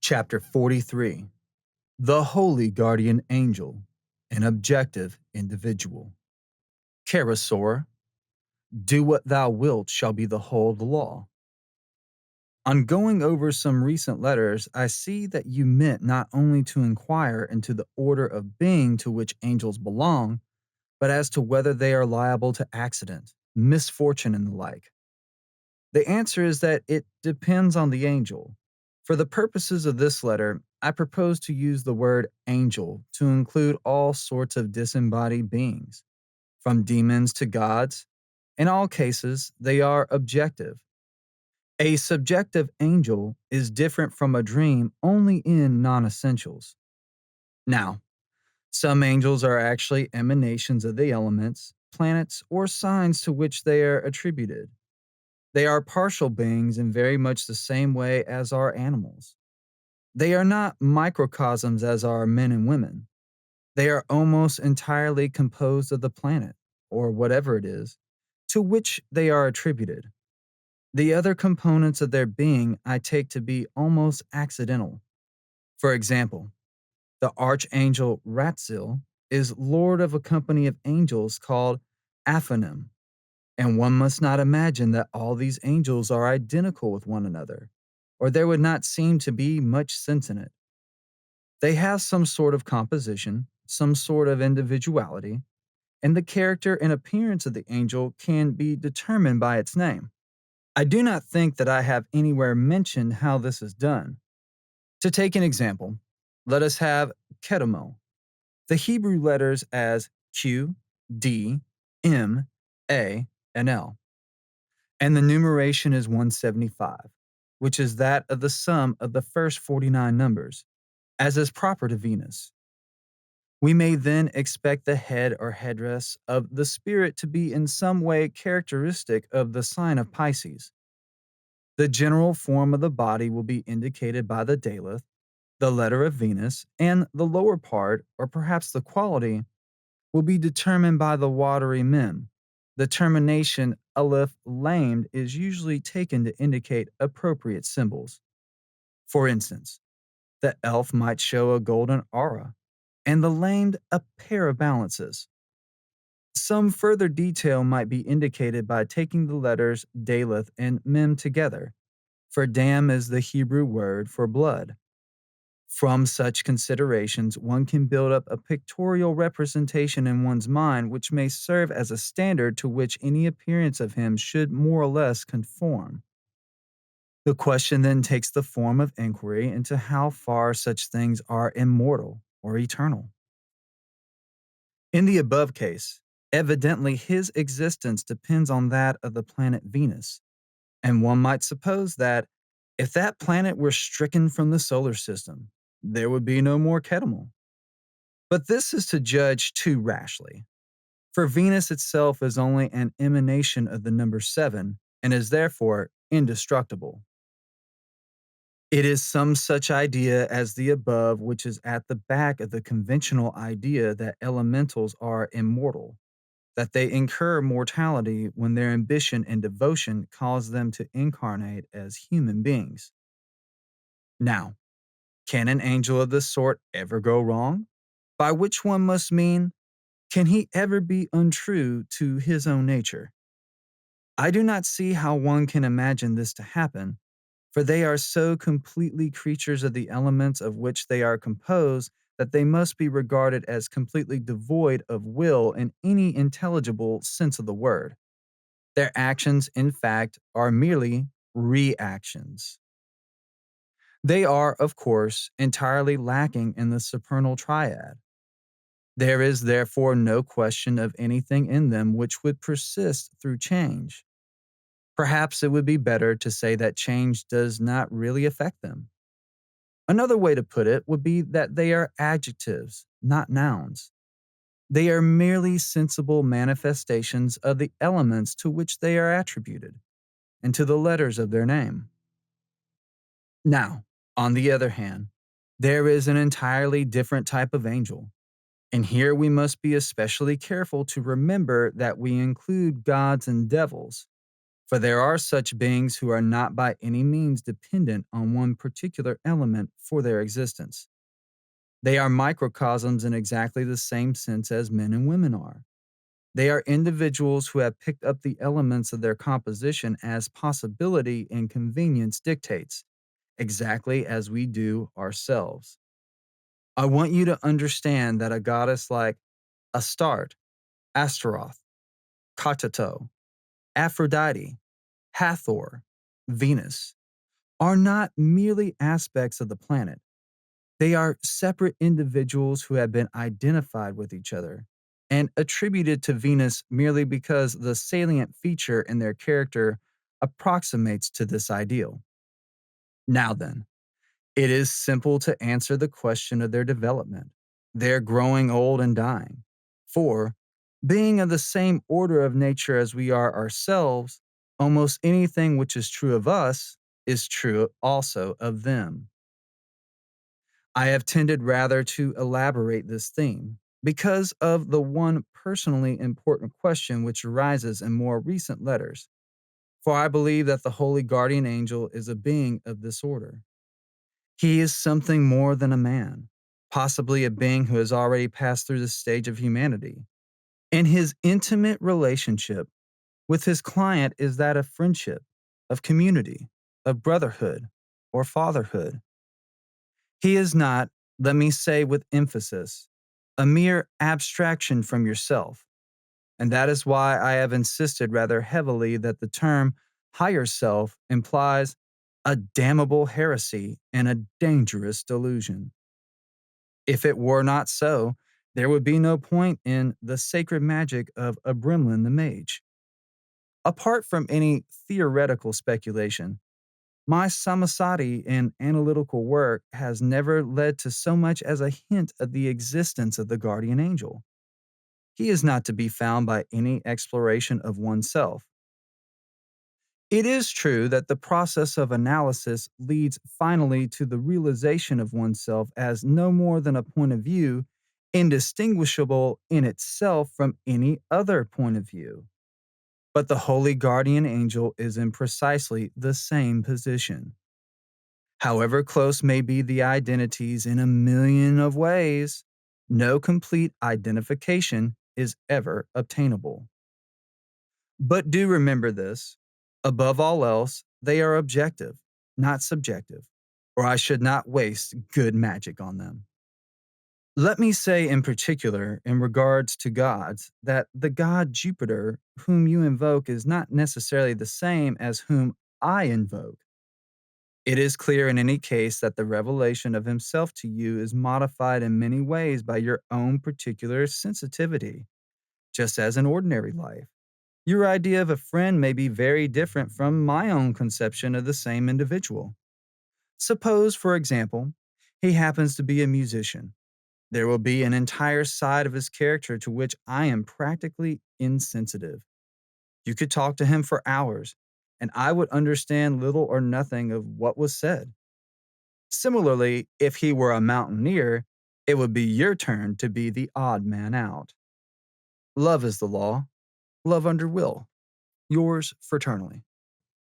Chapter 43. The Holy Guardian Angel, an Objective Individual. Karasor, do what thou wilt shall be the whole law. On going over some recent letters, I see that you meant not only to inquire into the order of being to which angels belong, but as to whether they are liable to accident, misfortune, and the like. The answer is that it depends on the angel. For the purposes of this letter, I propose to use the word angel to include all sorts of disembodied beings, from demons to gods. In all cases, they are objective. A subjective angel is different from a dream only in non essentials. Now, some angels are actually emanations of the elements, planets, or signs to which they are attributed. They are partial beings in very much the same way as are animals. They are not microcosms as are men and women. They are almost entirely composed of the planet, or whatever it is, to which they are attributed. The other components of their being I take to be almost accidental. For example, the archangel Ratzil is lord of a company of angels called Aphanim, and one must not imagine that all these angels are identical with one another, or there would not seem to be much sense in it. They have some sort of composition, some sort of individuality, and the character and appearance of the angel can be determined by its name. I do not think that I have anywhere mentioned how this is done. To take an example, let us have Kedomo, the Hebrew letters as Q, D, M, A, and L. And the numeration is 175, which is that of the sum of the first 49 numbers, as is proper to Venus. We may then expect the head or headdress of the spirit to be in some way characteristic of the sign of Pisces. The general form of the body will be indicated by the Daleth, the letter of Venus, and the lower part, or perhaps the quality, will be determined by the watery mem. The termination aleph lamed is usually taken to indicate appropriate symbols. For instance, the elf might show a golden aura, and the lamed a pair of balances. Some further detail might be indicated by taking the letters daleth and mem together, for dam is the Hebrew word for blood. From such considerations, one can build up a pictorial representation in one's mind which may serve as a standard to which any appearance of him should more or less conform. The question then takes the form of inquiry into how far such things are immortal or eternal. In the above case, evidently his existence depends on that of the planet Venus, and one might suppose that if that planet were stricken from the solar system, there would be no more Ketamel. But this is to judge too rashly, for Venus itself is only an emanation of the number 7 and is therefore indestructible. It is some such idea as the above which is at the back of the conventional idea that elementals are immortal, that they incur mortality when their ambition and devotion cause them to incarnate as human beings. Now, can an angel of this sort ever go wrong? By which one must mean, can he ever be untrue to his own nature? I do not see how one can imagine this to happen, for they are so completely creatures of the elements of which they are composed that they must be regarded as completely devoid of will in any intelligible sense of the word. Their actions, in fact, are merely reactions. They are, of course, entirely lacking in the supernal triad. There is therefore no question of anything in them which would persist through change. Perhaps it would be better to say that change does not really affect them. Another way to put it would be that they are adjectives, not nouns. They are merely sensible manifestations of the elements to which they are attributed, and to the letters of their name. Now, on the other hand, there is an entirely different type of angel, and here we must be especially careful to remember that we include gods and devils. For there are such beings who are not by any means dependent on one particular element for their existence. They are microcosms in exactly the same sense as men and women are. They are individuals who have picked up the elements of their composition as possibility and convenience dictates, exactly as we do ourselves. I want you to understand that a goddess like Astarte, Astaroth, O.T.O, Aphrodite, Hathor, Venus are not merely aspects of the planet. They are separate individuals who have been identified with each other and attributed to Venus merely because the salient feature in their character approximates to this ideal. Now then, it is simple to answer the question of their development. They're growing old and dying. For, being of the same order of nature as we are ourselves, almost anything which is true of us is true also of them. I have tended rather to elaborate this theme because of the one personally important question which arises in more recent letters. For I believe that the holy guardian angel is a being of this order. He is something more than a man, possibly a being who has already passed through the stage of humanity. And his intimate relationship with his client is that of friendship, of community, of brotherhood, or fatherhood. He is not, let me say with emphasis, a mere abstraction from yourself. And that is why I have insisted rather heavily that the term higher self implies a damnable heresy and a dangerous delusion. If it were not so, there would be no point in the sacred magic of Abrimlin the Mage. Apart from any theoretical speculation, my samasati and analytical work has never led to so much as a hint of the existence of the guardian angel. He is not to be found by any exploration of oneself. It is true that the process of analysis leads finally to the realization of oneself as no more than a point of view, indistinguishable in itself from any other point of view. But the holy guardian angel is in precisely the same position. However close may be the identities in a million of ways, no complete identification is ever obtainable. But do remember this. Above all else, they are objective, not subjective, or I should not waste good magic on them. Let me say in particular, in regards to gods, that the god Jupiter, whom you invoke, is not necessarily the same as whom I invoke. It is clear in any case that the revelation of himself to you is modified in many ways by your own particular sensitivity, just as in ordinary life. Your idea of a friend may be very different from my own conception of the same individual. Suppose, for example, he happens to be a musician. There will be an entire side of his character to which I am practically insensitive. You could talk to him for hours, and I would understand little or nothing of what was said. Similarly, if he were a mountaineer, it would be your turn to be the odd man out. Love is the law, love under will. Yours fraternally.